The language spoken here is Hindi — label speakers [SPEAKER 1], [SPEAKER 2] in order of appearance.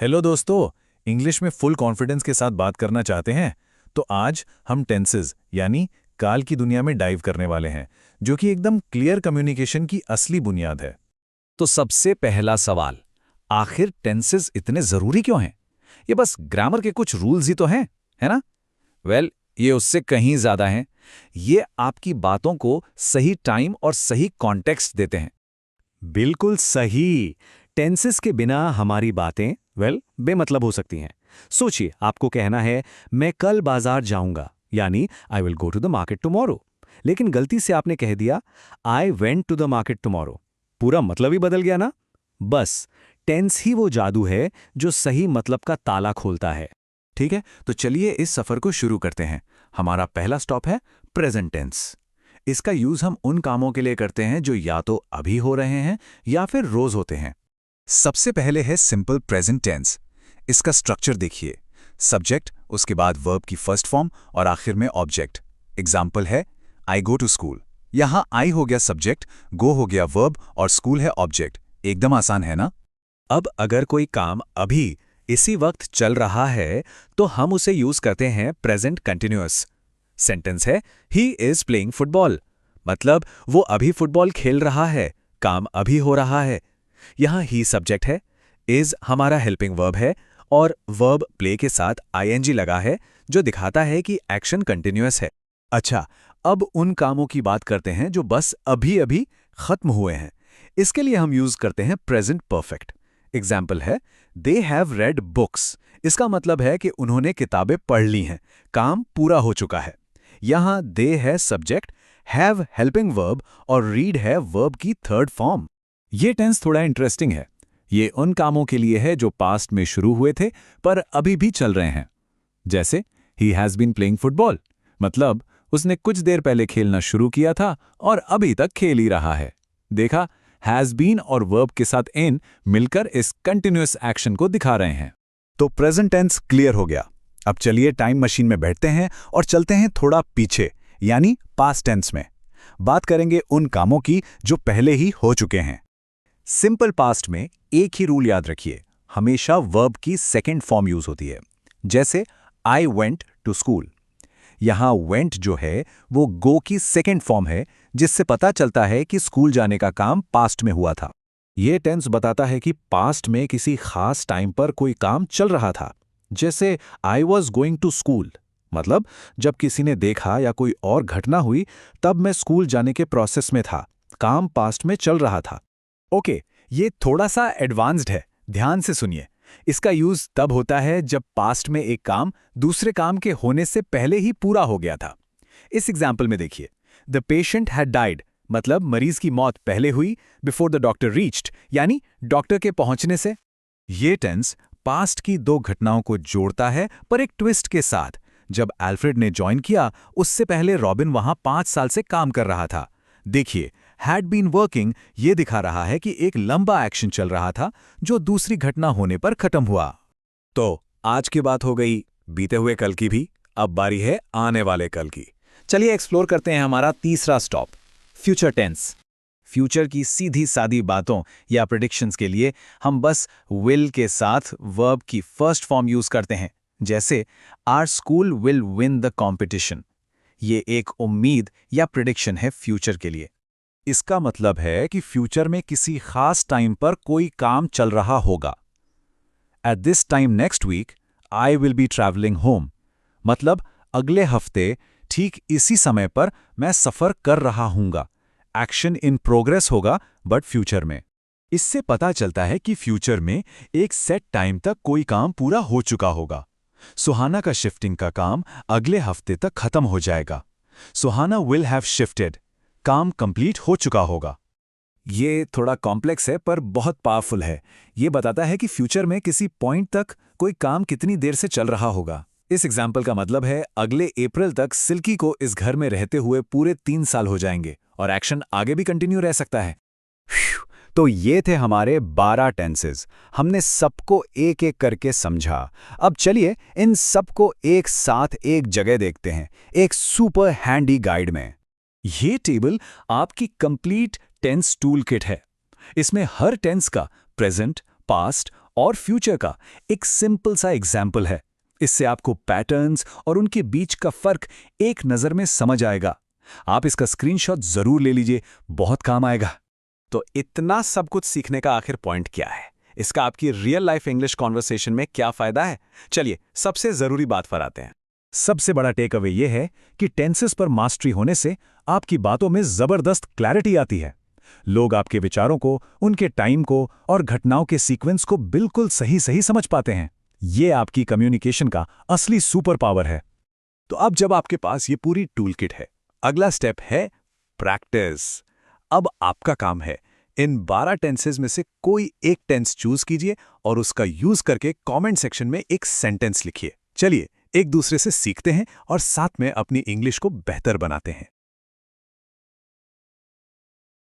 [SPEAKER 1] हेलो दोस्तों। इंग्लिश में फुल कॉन्फिडेंस के साथ बात करना चाहते हैं तो आज हम टेंसेस यानी काल की दुनिया में डाइव करने वाले हैं, जो कि एकदम क्लियर कम्युनिकेशन की असली बुनियाद है।
[SPEAKER 2] तो सबसे पहला सवाल, आखिर टेंसेस इतने जरूरी क्यों हैं? ये बस ग्रामर के कुछ रूल्स ही तो हैं, है ना? ये उससे कहीं ज्यादा हैं। ये आपकी बातों को सही टाइम और सही कॉन्टेक्स्ट देते हैं।
[SPEAKER 3] बिल्कुल सही। टेंसेस के बिना हमारी बातें बेमतलब हो सकती हैं। सोचिए, आपको कहना है मैं कल बाजार जाऊंगा, यानी I will go to the market tomorrow. लेकिन गलती से आपने कह दिया I went to the market tomorrow. पूरा मतलब ही बदल गया ना। बस टेंस ही वो जादू है जो सही मतलब का ताला खोलता है।
[SPEAKER 1] ठीक है, तो चलिए इस सफर को शुरू करते हैं। हमारा पहला स्टॉप है प्रेजेंट टेंस। इसका यूज हम उन कामों के लिए करते हैं जो या तो अभी हो रहे हैं या फिर रोज होते हैं। सबसे पहले है सिंपल प्रेजेंट टेंस। इसका स्ट्रक्चर देखिए, सब्जेक्ट, उसके बाद वर्ब की फर्स्ट फॉर्म और आखिर में ऑब्जेक्ट। एग्जाम्पल है आई गो टू स्कूल। यहां आई हो गया सब्जेक्ट, गो हो गया वर्ब और स्कूल है ऑब्जेक्ट। एकदम आसान है ना?
[SPEAKER 2] अब अगर कोई काम अभी इसी वक्त चल रहा है तो हम उसे यूज करते हैं प्रेजेंट कंटिन्यूअस। सेंटेंस है ही इज प्लेइंग फुटबॉल, मतलब वो अभी फुटबॉल खेल रहा है, काम अभी हो रहा है। यहां ही सब्जेक्ट है, इज हमारा हेल्पिंग वर्ब है और वर्ब प्ले के साथ आईएनजी लगा है, जो दिखाता है कि एक्शन कंटिन्यूअस है।
[SPEAKER 1] अच्छा, अब उन कामों की बात करते हैं जो बस अभी अभी खत्म हुए हैं। इसके लिए हम यूज करते हैं प्रेजेंट परफेक्ट। एग्जाम्पल है दे हैव रेड बुक्स। इसका मतलब है कि उन्होंने किताबें पढ़ ली हैं, काम पूरा हो चुका है। यहां दे है सब्जेक्ट, हैव हेल्पिंग वर्ब और रीड है वर्ब की थर्ड फॉर्म। ये टेंस थोड़ा इंटरेस्टिंग है। ये उन कामों के लिए है जो पास्ट में शुरू हुए थे पर अभी भी चल रहे हैं। जैसे ही हैज बीन प्लेइंग फुटबॉल, मतलब उसने कुछ देर पहले खेलना शुरू किया था और अभी तक खेल ही रहा है। देखा, हैज बीन और वर्ब के साथ इन मिलकर इस कंटिन्यूअस एक्शन को दिखा रहे हैं। तो प्रेजेंट टेंस क्लियर हो गया। अब चलिए टाइम मशीन में बैठते हैं और चलते हैं थोड़ा पीछे, यानी पास्ट टेंस में। बात करेंगे उन कामों की जो पहले ही हो चुके हैं। सिंपल पास्ट में एक ही रूल याद रखिए, हमेशा वर्ब की सेकेंड फॉर्म यूज होती है। जैसे आई वेंट टू स्कूल। यहां वेंट जो है वो गो की सेकेंड फॉर्म है, जिससे पता चलता है कि स्कूल जाने का काम पास्ट में हुआ था। यह टेंस बताता है कि पास्ट में किसी खास टाइम पर कोई काम चल रहा था। जैसे I was going to school, मतलब जब किसी ने देखा या कोई और घटना हुई तब मैं स्कूल जाने के प्रोसेस में था, काम पास्ट में चल रहा था। ओके, ये थोड़ा सा एडवांस्ड है, ध्यान से सुनिए। इसका यूज तब होता है जब पास्ट में एक काम दूसरे काम के होने से पहले ही पूरा हो गया था। इस एग्जाम्पल में देखिए, द पेशेंट हैड डाइड, मतलब मरीज की मौत पहले हुई, बिफोर द डॉक्टर रीच्ड, यानी डॉक्टर के पहुंचने से। ये टेंस पास्ट की दो घटनाओं को जोड़ता है, पर एक ट्विस्ट के साथ। जब एल्फ्रेड ने ज्वाइन किया, उससे पहले रॉबिन वहां 5 साल से काम कर रहा था। देखिए, हैड बीन वर्किंग ये दिखा रहा है कि एक लंबा एक्शन चल रहा था जो दूसरी घटना होने पर खत्म हुआ। तो आज की बात हो गई बीते हुए कल की भी, अब बारी है आने वाले कल की। चलिए एक्सप्लोर करते हैं हमारा तीसरा स्टॉप, फ्यूचर टेंस। फ्यूचर की सीधी सादी बातों या प्रेडिक्शंस के लिए हम बस विल के साथ वर्ब की फर्स्ट फॉर्म यूज करते हैं। जैसे our school will win the competition. ये एक उम्मीद या प्रेडिक्शन है फ्यूचर के लिए। इसका मतलब है कि फ्यूचर में किसी खास टाइम पर कोई काम चल रहा होगा। At this time next week I will be travelling home, मतलब अगले हफ्ते ठीक इसी समय पर मैं सफर कर रहा हूंगा। एक्शन इन प्रोग्रेस होगा बट फ्यूचर में। इससे पता चलता है कि फ्यूचर में एक सेट टाइम तक कोई काम पूरा हो चुका होगा। सुहाना का शिफ्टिंग का काम अगले हफ्ते तक खत्म हो जाएगा। सुहाना विल हैव शिफ्टेड, काम कंप्लीट हो चुका होगा। ये थोड़ा कॉम्प्लेक्स है पर बहुत पावरफुल है। ये बताता है कि फ्यूचर में किसी पॉइंट तक कोई काम कितनी देर से चल रहा होगा। इस एग्जाम्पल का मतलब है अगले अप्रैल तक सिल्की को इस घर में रहते हुए पूरे 3 साल हो जाएंगे और एक्शन आगे भी कंटिन्यू रह सकता है।
[SPEAKER 3] तो ये थे हमारे 12 टेंसेस। हमने सबको एक एक करके समझा। अब चलिए इन सबको एक साथ एक जगह देखते हैं, एक सुपर हैंडी गाइड में।
[SPEAKER 1] ये टेबल आपकी कंप्लीट टेंस टूल किट है। इसमें हर टेंस का प्रेजेंट, पास्ट और फ्यूचर का एक सिंपल सा एग्जाम्पल है। इससे आपको पैटर्न्स और उनके बीच का फर्क एक नज़र में समझ आएगा। आप इसका स्क्रीनशॉट जरूर ले लीजिए, बहुत काम आएगा।
[SPEAKER 2] तो इतना सब कुछ सीखने का आखिर पॉइंट क्या है? इसका आपकी रियल लाइफ इंग्लिश कॉन्वर्सेशन में क्या फायदा है? चलिए सबसे जरूरी बात पर आते हैं।
[SPEAKER 1] सबसे बड़ा टेक अवे ये है कि टेंसेस पर मास्टरी होने से आपकी बातों में जबरदस्त क्लैरिटी आती है। लोग आपके विचारों को, उनके टाइम को और घटनाओं के सीक्वेंस को बिल्कुल सही सही समझ पाते हैं। ये आपकी कम्युनिकेशन का असली सुपर पावर है।
[SPEAKER 2] तो अब जब आपके पास ये पूरी टूल किट है, अगला स्टेप है प्रैक्टिस। अब आपका काम है इन 12 टेंसेस में से कोई एक टेंस चूज कीजिए और उसका यूज करके कमेंट सेक्शन में एक सेंटेंस लिखिए। चलिए एक दूसरे से सीखते हैं और साथ में अपनी इंग्लिश को बेहतर बनाते हैं।